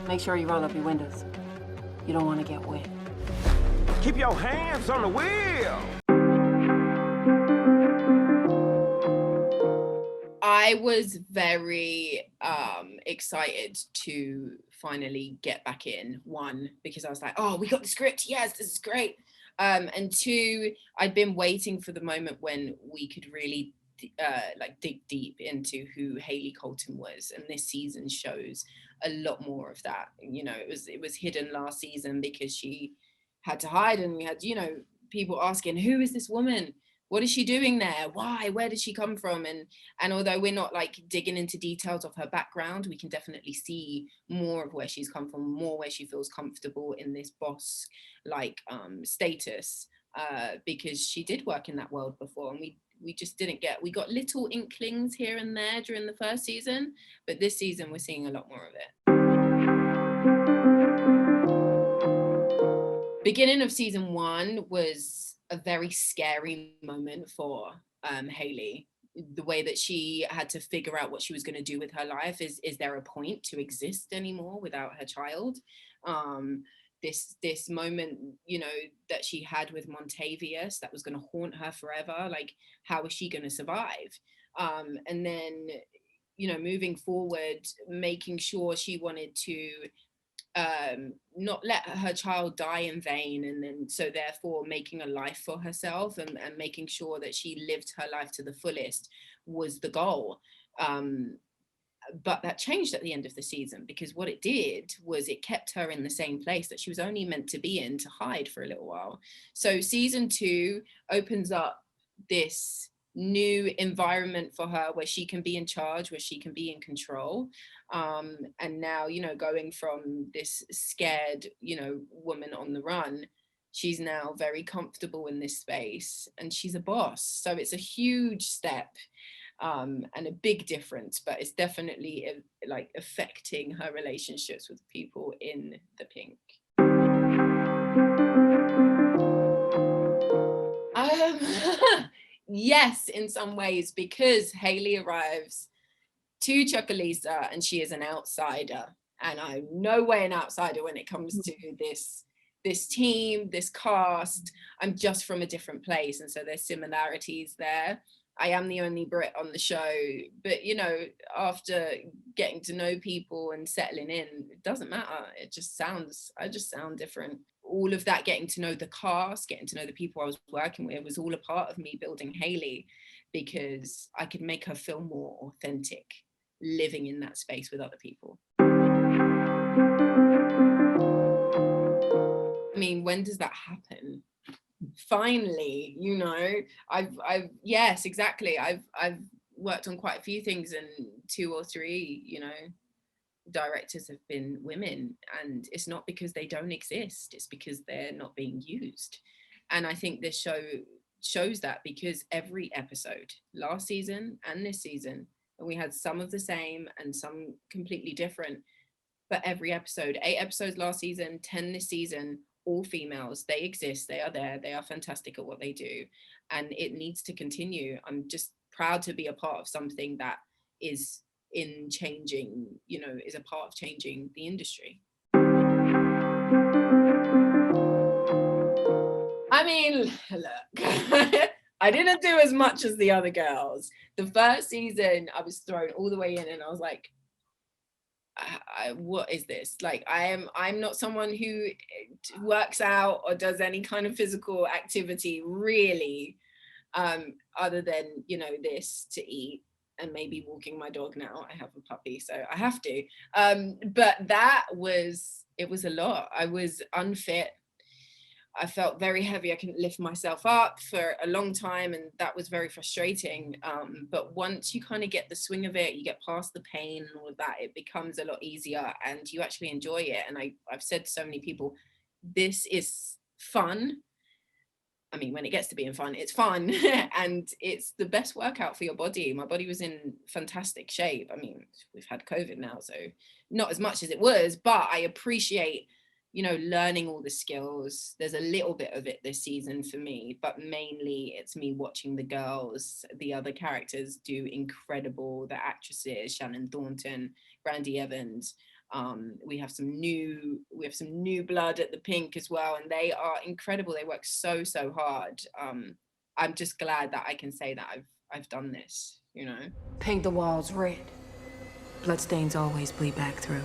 Make sure you roll up your windows. You don't want to get wet. Keep your hands on the wheel. I was very excited to finally get back in. One, because I was like, oh, we got the script. Yes, this is great. And two, I'd been waiting for the moment when we could really dig deep into who Hailey Colton was. And this season shows a lot more of that. You know, it was hidden last season because she had to hide, and we had, you know, people asking, who is this woman? What is she doing there? Why? Where did she come from? And although we're not like digging into details of her background, we can definitely see more of where she's come from, more where she feels comfortable in this boss like status, because she did work in that world before, and we just didn't get, we got little inklings here and there during the first season, but this season we're seeing a lot more of it. Beginning of season 1 was a very scary moment for Hailey. The way that she had to figure out what she was going to do with her life. Is there a point to exist anymore without her child? This moment, you know, that she had with Montavious that was going to haunt her forever. Like, how is she going to survive? And then, you know, moving forward, making sure she wanted to not let her child die in vain, and then so therefore making a life for herself and making sure that she lived her life to the fullest was the goal. But that changed at the end of the season, because what it did was it kept her in the same place that she was only meant to be in, to hide for a little while. So season 2 opens up this new environment for her where she can be in charge, where she can be in control. And now, you know, going from this scared, you know, woman on the run, she's now very comfortable in this space and she's a boss. So it's a huge step, and a big difference, but it's definitely like affecting her relationships with people in the pink. Yes, in some ways, because Hailey arrives to Chocolisa and she is an outsider, and I'm no way an outsider when it comes to this team, this cast. I'm just from a different place, and so there's similarities there. I am the only Brit on the show, but you know, after getting to know people and settling in, it doesn't matter. I just sound different. All of that, getting to know the cast, getting to know the people I was working with, was all a part of me building Hailey, because I could make her feel more authentic living in that space with other people. I mean, when does that happen? Finally, you know, I've yes, exactly. I've worked on quite a few things, and 2 or 3, you know, directors have been women, and it's not because they don't exist, it's because they're not being used. And I think this show shows that, because every episode last season and this season, and we had some of the same and some completely different, but every episode, 8 episodes last season, 10 this season, all females. They exist, they are there, they are fantastic at what they do, and it needs to continue. I'm just proud to be a part of something that is in changing, you know, is a part of changing the industry. I mean, look, I didn't do as much as the other girls. The first season, I was thrown all the way in, and I was like, what is this? Like, I'm not someone who works out or does any kind of physical activity really, other than, you know, this to eat and maybe walking my dog. Now I have a puppy, so I have to. But it was a lot. I was unfit. I felt very heavy. I couldn't lift myself up for a long time, and that was very frustrating. But once you kind of get the swing of it, you get past the pain and all of that, it becomes a lot easier and you actually enjoy it. And I've said to so many people, this is fun. I mean, when it gets to being fun, it's fun. And it's the best workout for your body. My body was in fantastic shape. I mean, we've had COVID now, so not as much as it was, but I appreciate, you know, learning all the skills. There's a little bit of it this season for me, but mainly it's me watching the girls, the other characters do incredible. The actresses, Shannon Thornton, Brandy Evans, We have some new blood at the Pink as well, and they are incredible. They work so hard. I'm just glad that I can say that I've done this, you know. Paint the walls red. Bloodstains always bleed back through.